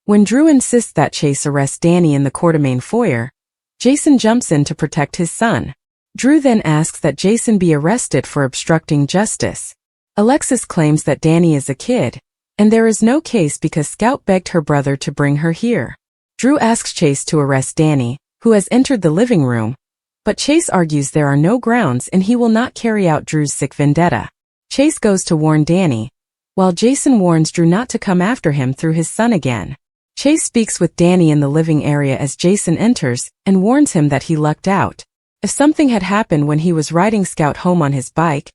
When Drew insists that Chase arrest Danny in the Quartermain foyer, Jason jumps in to protect his son. Drew then asks that Jason be arrested for obstructing justice. Alexis claims that Danny is a kid, and there is no case because Scout begged her brother to bring her here. Drew asks Chase to arrest Danny, who has entered the living room, but Chase argues there are no grounds and he will not carry out Drew's sick vendetta. Chase goes to warn Danny, while Jason warns Drew not to come after him through his son again. Chase speaks with Danny in the living area as Jason enters and warns him that he lucked out. If something had happened when he was riding Scout home on his bike,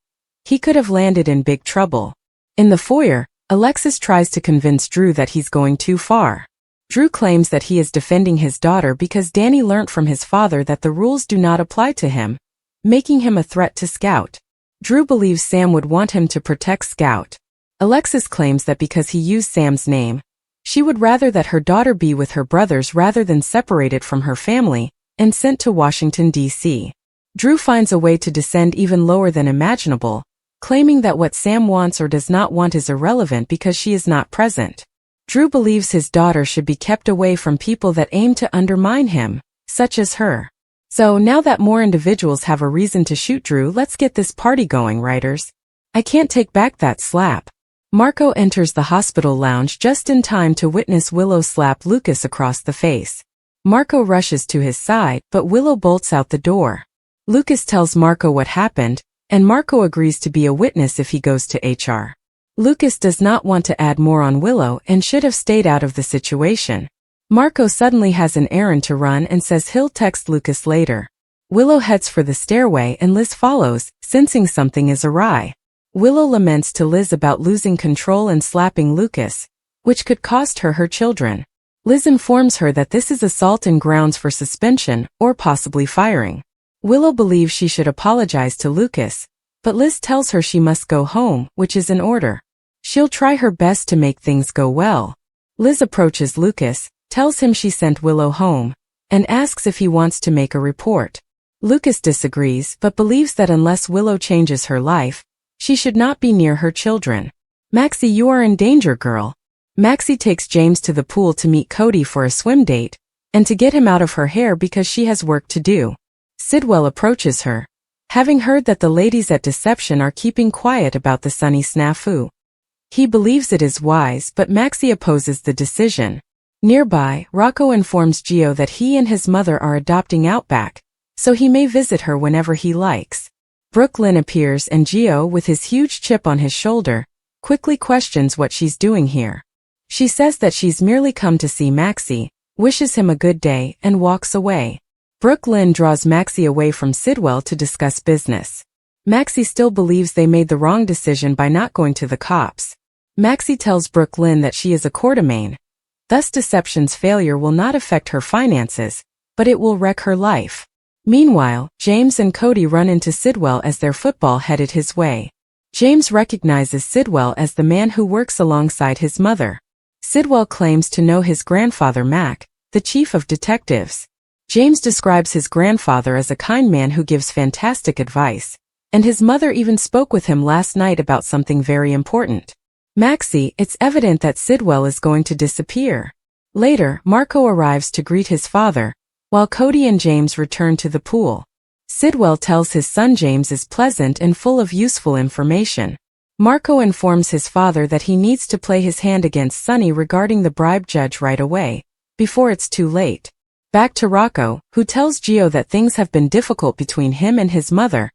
he could have landed in big trouble. In the foyer, Alexis tries to convince Drew that he's going too far. Drew claims that he is defending his daughter because Danny learnt from his father that the rules do not apply to him, making him a threat to Scout. Drew believes Sam would want him to protect Scout. Alexis claims that because he used Sam's name, she would rather that her daughter be with her brothers rather than separated from her family and sent to Washington, D.C. Drew finds a way to descend even lower than imaginable, claiming that what Sam wants or does not want is irrelevant because she is not present. Drew believes his daughter should be kept away from people that aim to undermine him, such as her. So now that more individuals have a reason to shoot Drew, let's get this party going, writers. I can't take back that slap. Marco enters the hospital lounge just in time to witness Willow slap Lucas across the face. Marco rushes to his side, but Willow bolts out the door. Lucas tells Marco what happened, and Marco agrees to be a witness if he goes to HR. Lucas does not want to add more on Willow and should have stayed out of the situation. Marco suddenly has an errand to run and says he'll text Lucas later. Willow heads for the stairway and Liz follows, sensing something is awry. Willow laments to Liz about losing control and slapping Lucas, which could cost her children. Liz informs her that this is assault and grounds for suspension or possibly firing. Willow believes she should apologize to Lucas, but Liz tells her she must go home, which is in order. She'll try her best to make things go well. Liz approaches Lucas, tells him she sent Willow home, and asks if he wants to make a report. Lucas disagrees but believes that unless Willow changes her life, she should not be near her children. Maxie, you are in danger, girl. Maxie takes James to the pool to meet Cody for a swim date, and to get him out of her hair because she has work to do. Sidwell approaches her, having heard that the ladies at Deception are keeping quiet about the Sunny snafu. He believes it is wise, but Maxie opposes the decision. Nearby, Rocco informs Gio that he and his mother are adopting Outback, so he may visit her whenever he likes. Brooklyn appears and Gio, with his huge chip on his shoulder, quickly questions what she's doing here. She says that she's merely come to see Maxie, wishes him a good day, and walks away. Brooklyn draws Maxie away from Sidwell to discuss business. Maxie still believes they made the wrong decision by not going to the cops. Maxie tells Brooklyn that she is a Quartermain, thus Deception's failure will not affect her finances, but it will wreck her life. Meanwhile, James and Cody run into Sidwell as their football headed his way. James recognizes Sidwell as the man who works alongside his mother. Sidwell claims to know his grandfather Mac, the chief of detectives. James describes his grandfather as a kind man who gives fantastic advice, and his mother even spoke with him last night about something very important. Maxie, it's evident that Sidwell is going to disappear. Later, Marco arrives to greet his father, while Cody and James return to the pool. Sidwell tells his son James is pleasant and full of useful information. Marco informs his father that he needs to play his hand against Sonny regarding the bribe judge right away, before it's too late. Back to Rocco, who tells Gio that things have been difficult between him and his mother,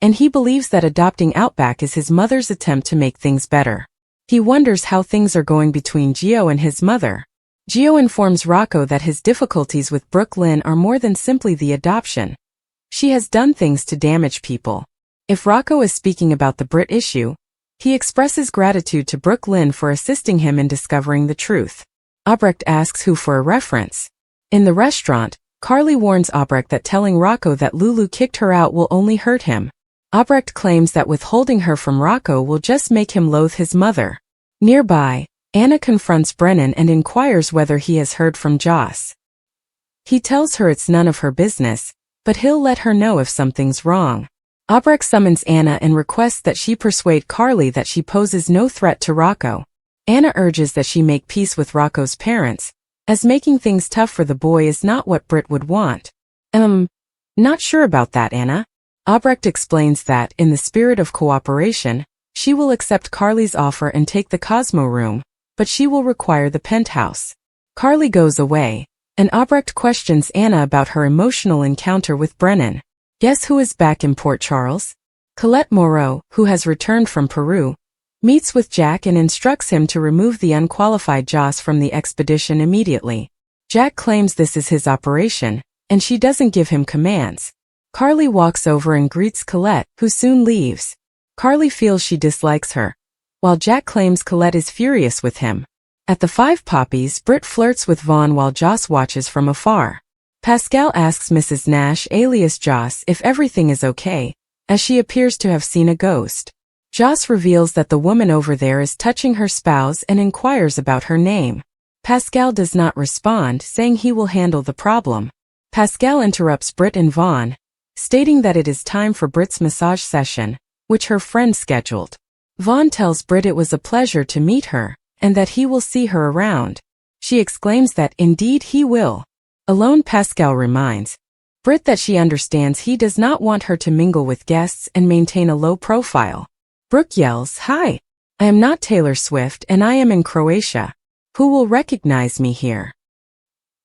and he believes that adopting Outback is his mother's attempt to make things better. He wonders how things are going between Gio and his mother. Gio informs Rocco that his difficulties with Brooklyn are more than simply the adoption. She has done things to damage people. If Rocco is speaking about the Brit issue, he expresses gratitude to Brooklyn for assisting him in discovering the truth. Albrecht asks who for a reference. In the restaurant, Carly warns Albrecht that telling Rocco that Lulu kicked her out will only hurt him. Albrecht claims that withholding her from Rocco will just make him loathe his mother. Nearby, Anna confronts Brennan and inquires whether he has heard from Joss. He tells her it's none of her business, but he'll let her know if something's wrong. Albrecht summons Anna and requests that she persuade Carly that she poses no threat to Rocco. Anna urges that she make peace with Rocco's parents, as making things tough for the boy is not what Britt would want. Not sure about that, Anna. Albrecht explains that, in the spirit of cooperation, she will accept Carly's offer and take the Cosmo room, but she will require the penthouse. Carly goes away, and Albrecht questions Anna about her emotional encounter with Brennan. Guess who is back in Port Charles? Colette Moreau, who has returned from Peru, meets with Jack and instructs him to remove the unqualified Joss from the expedition immediately. Jack claims this is his operation, and she doesn't give him commands. Carly walks over and greets Colette, who soon leaves. Carly feels she dislikes her, while Jack claims Colette is furious with him. At the Five Poppies, Britt flirts with Vaughn while Joss watches from afar. Pascal asks Mrs. Nash alias Joss if everything is okay, as she appears to have seen a ghost. Joss reveals that the woman over there is touching her spouse and inquires about her name. Pascal does not respond, saying he will handle the problem. Pascal interrupts Britt and Vaughn, stating that it is time for Britt's massage session, which her friend scheduled. Vaughn tells Britt it was a pleasure to meet her, and that he will see her around. She exclaims that indeed he will. Alone, Pascal reminds Britt that she understands he does not want her to mingle with guests and maintain a low profile. Brooke yells, "Hi! I am not Taylor Swift and I am in Croatia. Who will recognize me here?"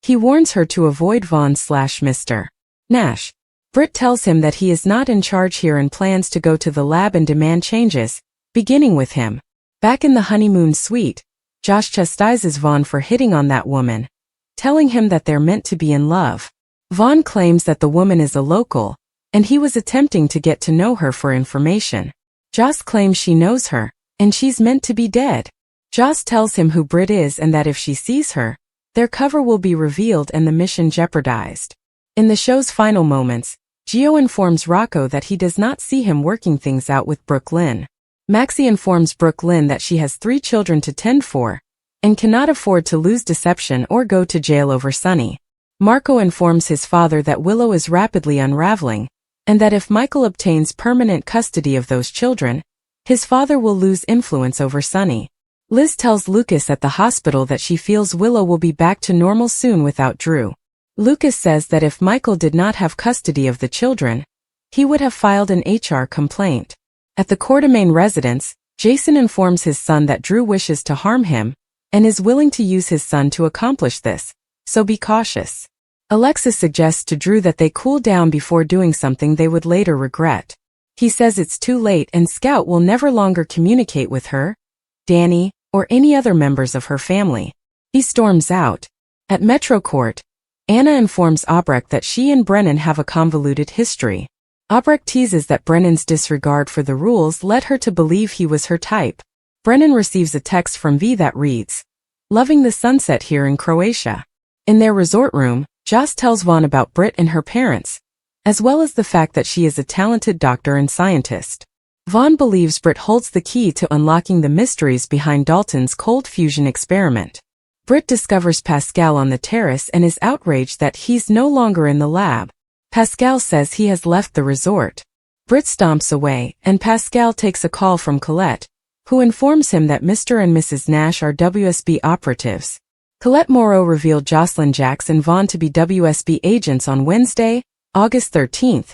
He warns her to avoid Vaughn/Mr. Nash. Britt tells him that he is not in charge here and plans to go to the lab and demand changes, beginning with him. Back in the honeymoon suite, Josh chastises Vaughn for hitting on that woman, telling him that they're meant to be in love. Vaughn claims that the woman is a local, and he was attempting to get to know her for information. Joss claims she knows her, and she's meant to be dead. Joss tells him who Britt is and that if she sees her, their cover will be revealed and the mission jeopardized. In the show's final moments, Gio informs Rocco that he does not see him working things out with Brooklyn. Maxie informs Brooklyn that she has 3 children to tend for, and cannot afford to lose Deception or go to jail over Sunny. Marco informs his father that Willow is rapidly unraveling, and that if Michael obtains permanent custody of those children, his father will lose influence over Sunny. Liz tells Lucas at the hospital that she feels Willow will be back to normal soon without Drew. Lucas says that if Michael did not have custody of the children, he would have filed an HR complaint. At the Quartermain residence, Jason informs his son that Drew wishes to harm him, and is willing to use his son to accomplish this, so be cautious. Alexis suggests to Drew that they cool down before doing something they would later regret. He says it's too late and Scout will never longer communicate with her, Danny, or any other members of her family. He storms out. At Metro Court, Anna informs Albrecht that she and Brennan have a convoluted history. Albrecht teases that Brennan's disregard for the rules led her to believe he was her type. Brennan receives a text from V that reads, "Loving the sunset here in Croatia." In their resort room, Joss tells Vaughn about Britt and her parents, as well as the fact that she is a talented doctor and scientist. Vaughn believes Britt holds the key to unlocking the mysteries behind Dalton's cold fusion experiment. Britt discovers Pascal on the terrace and is outraged that he's no longer in the lab. Pascal says he has left the resort. Britt stomps away, and Pascal takes a call from Colette, who informs him that Mr. and Mrs. Nash are WSB operatives. Colette Moreau revealed Jocelyn Jax and Vaughn to be WSB agents on Wednesday, August 13th,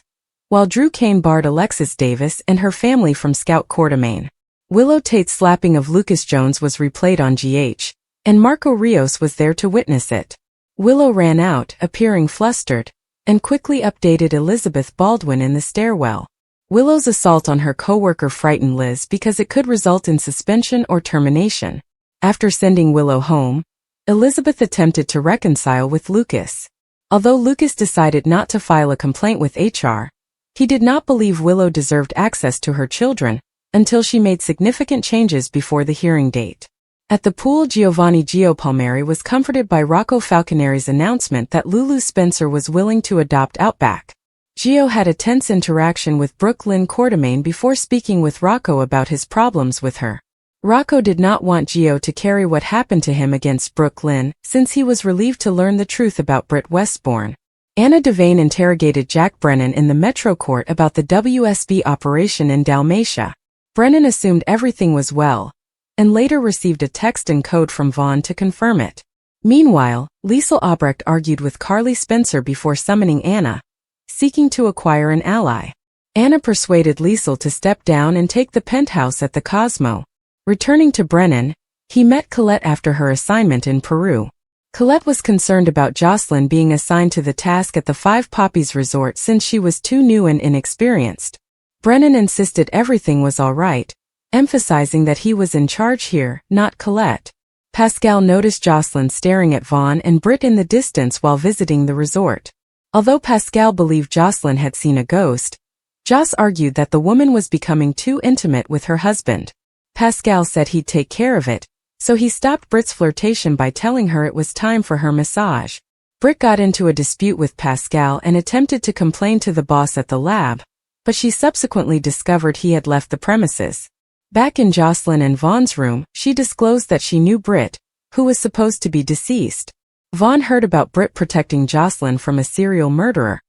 while Drew Kane barred Alexis Davis and her family from Scout Quartermain. Willow Tate's slapping of Lucas Jones was replayed on GH, and Marco Rios was there to witness it. Willow ran out, appearing flustered, and quickly updated Elizabeth Baldwin in the stairwell. Willow's assault on her coworker frightened Liz because it could result in suspension or termination. After sending Willow home, Elizabeth attempted to reconcile with Lucas. Although Lucas decided not to file a complaint with HR, he did not believe Willow deserved access to her children until she made significant changes before the hearing date. At the pool, Giovanni Gio Palmieri was comforted by Rocco Falconeri's announcement that Lulu Spencer was willing to adopt Outback. Gio had a tense interaction with Brooklyn Quartermain before speaking with Rocco about his problems with her. Rocco did not want Gio to carry what happened to him against Brooklyn, since he was relieved to learn the truth about Britt Westbourne. Anna Devane interrogated Jack Brennan in the Metro Court about the WSB operation in Dalmatia. Brennan assumed everything was well, and later received a text and code from Vaughn to confirm it. Meanwhile, Liesl Albrecht argued with Carly Spencer before summoning Anna, seeking to acquire an ally. Anna persuaded Liesl to step down and take the penthouse at the Cosmo. Returning to Brennan, he met Colette after her assignment in Peru. Colette was concerned about Jocelyn being assigned to the task at the Five Poppies Resort since she was too new and inexperienced. Brennan insisted everything was all right, emphasizing that he was in charge here, not Colette. Pascal noticed Jocelyn staring at Vaughn and Britt in the distance while visiting the resort. Although Pascal believed Jocelyn had seen a ghost, Joss argued that the woman was becoming too intimate with her husband. Pascal said he'd take care of it, so he stopped Britt's flirtation by telling her it was time for her massage. Britt got into a dispute with Pascal and attempted to complain to the boss at the lab, but she subsequently discovered he had left the premises. Back in Jocelyn and Vaughn's room, she disclosed that she knew Britt, who was supposed to be deceased. Vaughn heard about Britt protecting Jocelyn from a serial murderer,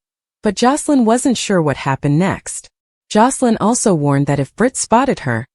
but Jocelyn wasn't sure what happened next. Jocelyn also warned that if Britt spotted her,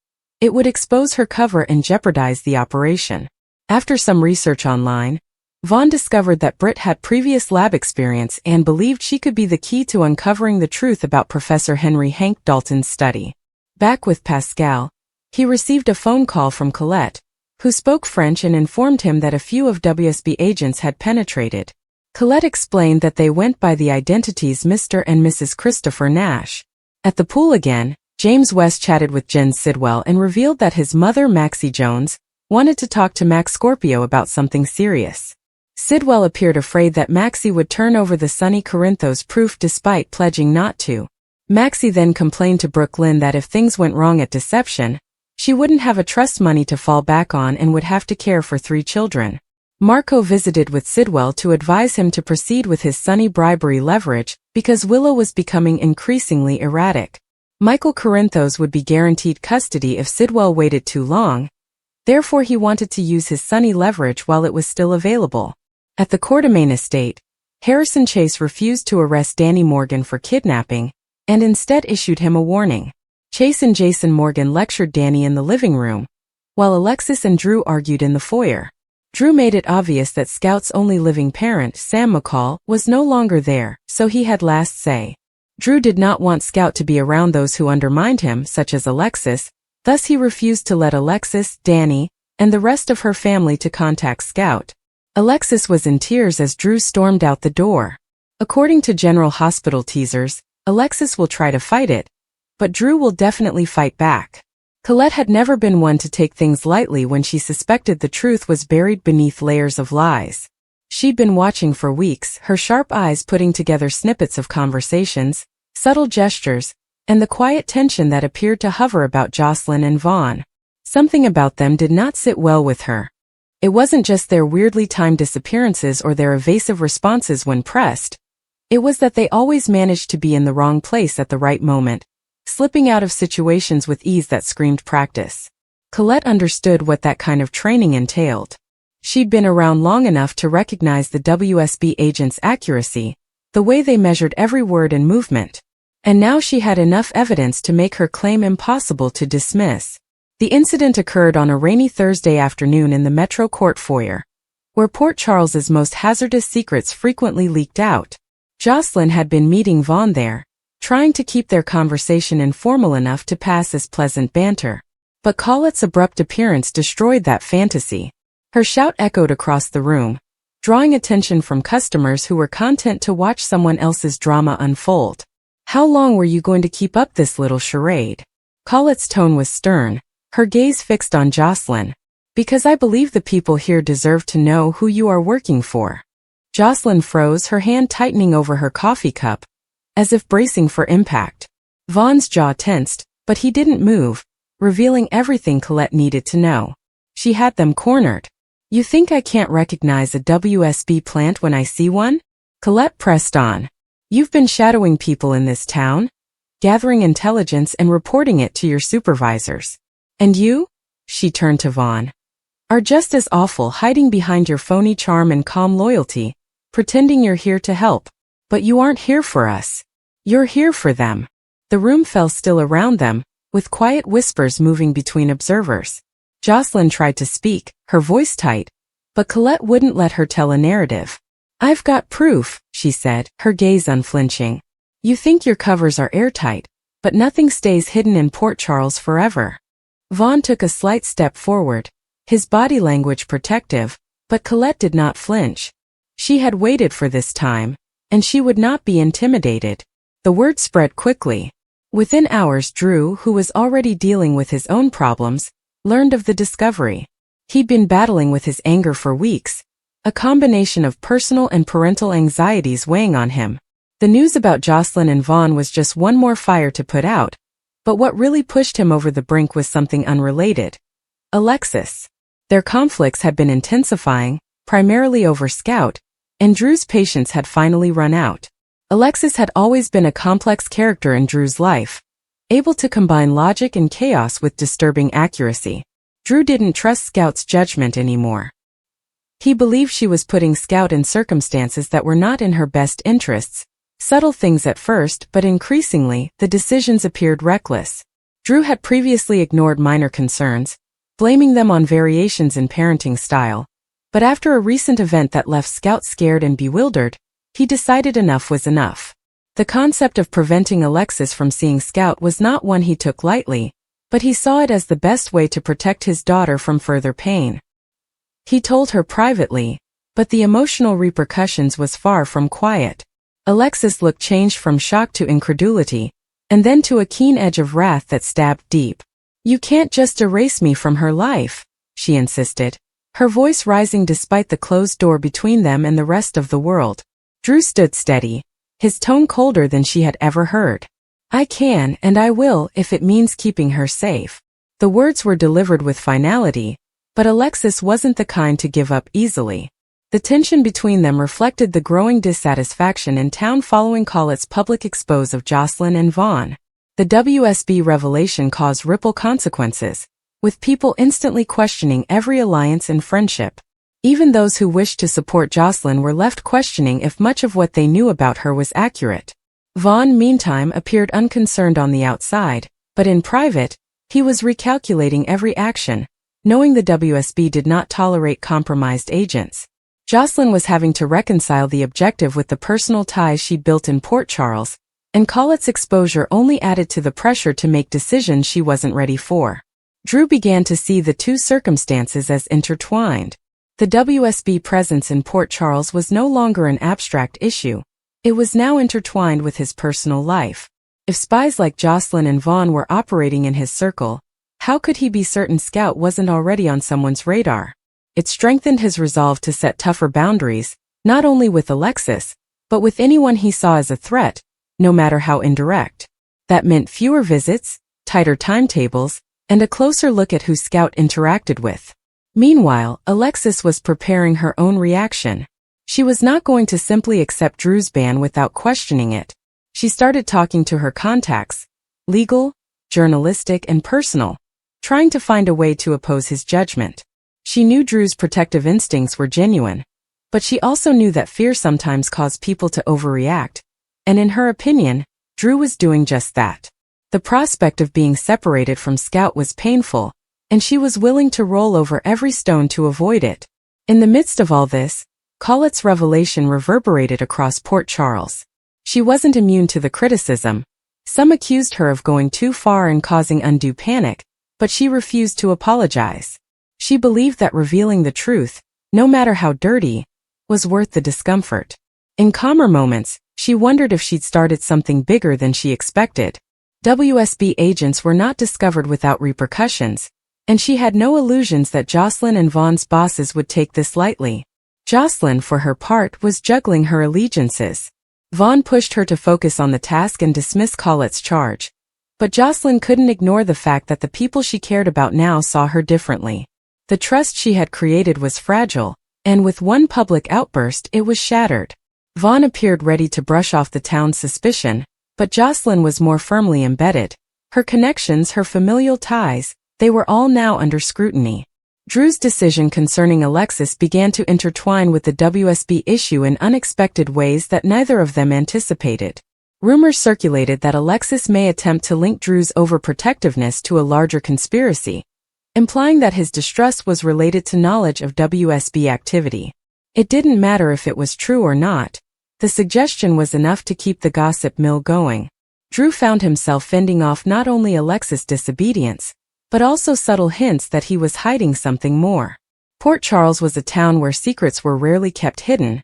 it would expose her cover and jeopardize the operation. After some research online, Vaughn discovered that Britt had previous lab experience and believed she could be the key to uncovering the truth about Professor Henry Hank Dalton's study. Back with Pascal, he received a phone call from Colette, who spoke French and informed him that a few of WSB agents had penetrated. Colette explained that they went by the identities Mr. and Mrs. Christopher Nash. At the pool again, James West chatted with Jen Sidwell and revealed that his mother, Maxie Jones, wanted to talk to Max Scorpio about something serious. Sidwell appeared afraid that Maxie would turn over the Sonny Corinthos proof despite pledging not to. Maxie then complained to Brooke Lynn that if things went wrong at Deception, she wouldn't have a trust money to fall back on and would have to care for 3 children. Marco visited with Sidwell to advise him to proceed with his Sonny bribery leverage because Willow was becoming increasingly erratic. Michael Corinthos would be guaranteed custody if Sidwell waited too long, therefore he wanted to use his Sonny leverage while it was still available. At the Quartermain estate, Harrison Chase refused to arrest Danny Morgan for kidnapping, and instead issued him a warning. Chase and Jason Morgan lectured Danny in the living room, while Alexis and Drew argued in the foyer. Drew made it obvious that Scout's only living parent, Sam McCall, was no longer there, so he had last say. Drew did not want Scout to be around those who undermined him, such as Alexis, thus he refused to let Alexis, Danny, and the rest of her family to contact Scout. Alexis was in tears as Drew stormed out the door. According to General Hospital teasers, Alexis will try to fight it, but Drew will definitely fight back. Colette had never been one to take things lightly when she suspected the truth was buried beneath layers of lies. She'd been watching for weeks, her sharp eyes putting together snippets of conversations, subtle gestures, and the quiet tension that appeared to hover about Jocelyn and Vaughn. Something about them did not sit well with her. It wasn't just their weirdly timed disappearances or their evasive responses when pressed. It was that they always managed to be in the wrong place at the right moment, slipping out of situations with ease that screamed practice. Colette understood what that kind of training entailed. She'd been around long enough to recognize the WSB agents' accuracy, the way they measured every word and movement. And now she had enough evidence to make her claim impossible to dismiss. The incident occurred on a rainy Thursday afternoon in the Metro Court foyer, where Port Charles's most hazardous secrets frequently leaked out. Jocelyn had been meeting Vaughn there, trying to keep their conversation informal enough to pass as pleasant banter. But Colette's abrupt appearance destroyed that fantasy. Her shout echoed across the room, drawing attention from customers who were content to watch someone else's drama unfold. "How long were you going to keep up this little charade?" Colette's tone was stern, her gaze fixed on Jocelyn. "Because I believe the people here deserve to know who you are working for." Jocelyn froze, her hand tightening over her coffee cup, as if bracing for impact. Vaughn's jaw tensed, but he didn't move, revealing everything Colette needed to know. She had them cornered. "You think I can't recognize a WSB plant when I see one?" Colette pressed on. "You've been shadowing people in this town, gathering intelligence and reporting it to your supervisors. And you," she turned to Vaughn, "are just as awful, hiding behind your phony charm and calm loyalty, pretending you're here to help. But you aren't here for us. You're here for them." The room fell still around them, with quiet whispers moving between observers. Jocelyn tried to speak, her voice tight, But Colette wouldn't let her tell a narrative. "I've got proof," she said, her gaze unflinching. "You think your covers are airtight, but nothing stays hidden in Port Charles forever." Vaughn took a slight step forward, his body language protective, but Colette did not flinch. She had waited for this time, and she would not be intimidated. The word spread quickly. Within hours, Drew, who was already dealing with his own problems, learned of the discovery. He'd been battling with his anger for weeks, a combination of personal and parental anxieties weighing on him. The news about Jocelyn and Vaughn was just one more fire to put out, but what really pushed him over the brink was something unrelated. Alexis. Their conflicts had been intensifying, primarily over Scout, and Drew's patience had finally run out. Alexis had always been a complex character in Drew's life, able to combine logic and chaos with disturbing accuracy. Drew didn't trust Scout's judgment anymore. He believed she was putting Scout in circumstances that were not in her best interests. Subtle things at first, but increasingly, the decisions appeared reckless. Drew had previously ignored minor concerns, blaming them on variations in parenting style, but after a recent event that left Scout scared and bewildered, he decided enough was enough. The concept of preventing Alexis from seeing Scout was not one he took lightly, but he saw it as the best way to protect his daughter from further pain. He told her privately, but the emotional repercussions was far from quiet. Alexis looked changed from shock to incredulity, and then to a keen edge of wrath that stabbed deep. "You can't just erase me from her life," she insisted, her voice rising despite the closed door between them and the rest of the world. Drew stood steady, his tone colder than she had ever heard. "I can and I will if it means keeping her safe." The words were delivered with finality, but Alexis wasn't the kind to give up easily. The tension between them reflected the growing dissatisfaction in town following Colette's public expose of Jocelyn and Vaughn. The WSB revelation caused ripple consequences, with people instantly questioning every alliance and friendship. Even those who wished to support Jocelyn were left questioning if much of what they knew about her was accurate. Vaughn, meantime, appeared unconcerned on the outside, but in private, he was recalculating every action, knowing the WSB did not tolerate compromised agents. Jocelyn was having to reconcile the objective with the personal ties she built in Port Charles, and Colette's exposure only added to the pressure to make decisions she wasn't ready for. Drew began to see the two circumstances as intertwined. The WSB presence in Port Charles was no longer an abstract issue. It was now intertwined with his personal life. If spies like Jocelyn and Vaughn were operating in his circle, how could he be certain Scout wasn't already on someone's radar? It strengthened his resolve to set tougher boundaries, not only with Alexis, but with anyone he saw as a threat, no matter how indirect. That meant fewer visits, tighter timetables, and a closer look at who Scout interacted with. Meanwhile, Alexis was preparing her own reaction. She was not going to simply accept Drew's ban without questioning it. She started talking to her contacts, legal, journalistic, and personal, trying to find a way to oppose his judgment. She knew Drew's protective instincts were genuine, but she also knew that fear sometimes caused people to overreact, and in her opinion, Drew was doing just that. The prospect of being separated from Scout was painful, and she was willing to roll over every stone to avoid it. In the midst of all this, Colette's revelation reverberated across Port Charles. She wasn't immune to the criticism. Some accused her of going too far and causing undue panic, but she refused to apologize. She believed that revealing the truth, no matter how dirty, was worth the discomfort. In calmer moments, she wondered if she'd started something bigger than she expected. WSB agents were not discovered without repercussions, and she had no illusions that Jocelyn and Vaughn's bosses would take this lightly. Jocelyn, for her part, was juggling her allegiances. Vaughn pushed her to focus on the task and dismiss Colette's charge. But Jocelyn couldn't ignore the fact that the people she cared about now saw her differently. The trust she had created was fragile, and with one public outburst it was shattered. Vaughn appeared ready to brush off the town's suspicion, but Jocelyn was more firmly embedded. Her connections, her familial ties, they were all now under scrutiny. Drew's decision concerning Alexis began to intertwine with the WSB issue in unexpected ways that neither of them anticipated. Rumors circulated that Alexis may attempt to link Drew's overprotectiveness to a larger conspiracy, implying that his distrust was related to knowledge of WSB activity. It didn't matter if it was true or not. The suggestion was enough to keep the gossip mill going. Drew found himself fending off not only Alexis' disobedience, but also subtle hints that he was hiding something more. Port Charles was a town where secrets were rarely kept hidden,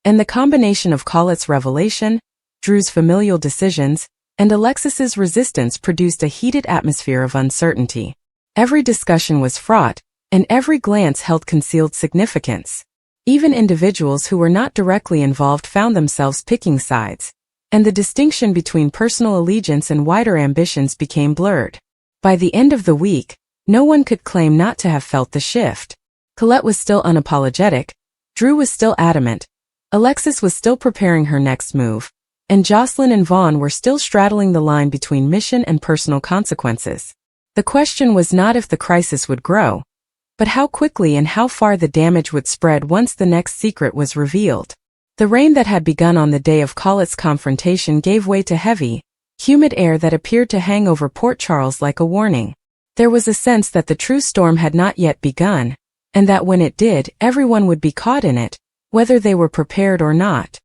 and the combination of Collett's revelation, Drew's familial decisions, and Alexis's resistance produced a heated atmosphere of uncertainty. Every discussion was fraught, and every glance held concealed significance. Even individuals who were not directly involved found themselves picking sides, and the distinction between personal allegiance and wider ambitions became blurred. By the end of the week, no one could claim not to have felt the shift. Colette was still unapologetic, Drew was still adamant, Alexis was still preparing her next move, and Jocelyn and Vaughn were still straddling the line between mission and personal consequences. The question was not if the crisis would grow, but how quickly and how far the damage would spread once the next secret was revealed. The rain that had begun on the day of Collett's confrontation gave way to heavy, humid air that appeared to hang over Port Charles like a warning. There was a sense that the true storm had not yet begun, and that when it did, everyone would be caught in it, whether they were prepared or not.